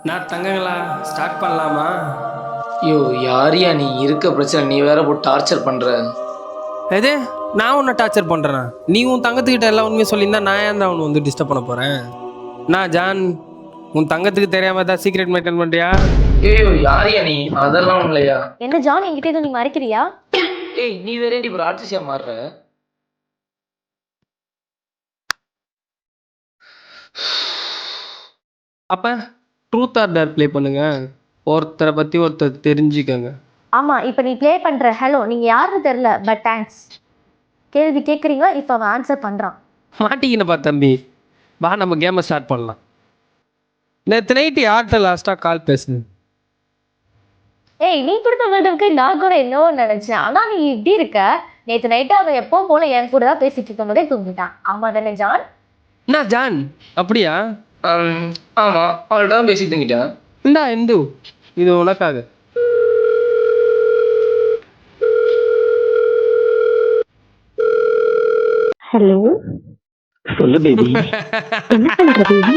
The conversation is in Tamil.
நான் தங்கங்களா ஸ்டார்ட் பண்ணலாமா? ஐயோ யாரையா நீ இருக்க பிரச்சனை நீ வேற போட்டு டார்ச்சர் பண்ற. எது? நான் உன்னை டார்ச்சர் பண்ணுறேனா? நீ உன் தங்கத்துக்கிட்ட எல்லா உண்மையும் சொல்லியிருந்தா நான் ஏன் அவனை வந்து டிஸ்டர்ப் பண்ண போகிறேன்? நான் ஜான், உன் தங்கத்துக்கு தெரியாம தான் சீக்ரெட் மெயின்டைன் பண்ணுறியா? ஐயோ யாரையா நீ? அதெல்லாம் இல்லையா. என்ன ஜான், என்கிட்ட எதுவும் நீ மறைக்கிறியா? ஏய் நீ வேற இப்போ ராட்சசியா மாறுற. அப்போ ட்ரூத் ஆர் டேர் ப்ளே பண்ணுங்க. ஒருத்தரை பற்றி ஒருத்தர் தெரிஞ்சுக்கங்க. ஆமா, இப்ப நீ ப்ளே பண்ற ஹலோ நீங்க யாருன்னு தெரியல, பட் தேங்க்ஸ். கேள்வி கேட்குறீங்க, இப்போ அவன் ஆன்சர் பண்றான். மாட்டிக்கினப்பா தம்பி. வா நம்ம கேமை ஸ்டார்ட் பண்ணலாம். நேற்று நைட்டு யார்கிட்ட லாஸ்ட்டாக கால் பேசுனேன்? ஏய், நீ கொடுத்த வேர்டுக்கு நான் கூட என்னவோ நினைச்சேன். ஆனா நீ இப்படி இருக்க. நேற்று நைட்டு அவன் எப்பவும் போல என் கூட தான் பேசிட்டு இருக்கும் போதே தூங்கிட்டான். ஆமா தானே ஜான்? என்ன ஜான், அப்படியா? ஆமா அவள்கிட்ட தான் பேசிட்டு தங்கிட்டேன். இந்தா இந்து, இது உனக்காக. ஹலோ, சொல்லு பேபி. என்ன பண்ற பேபி?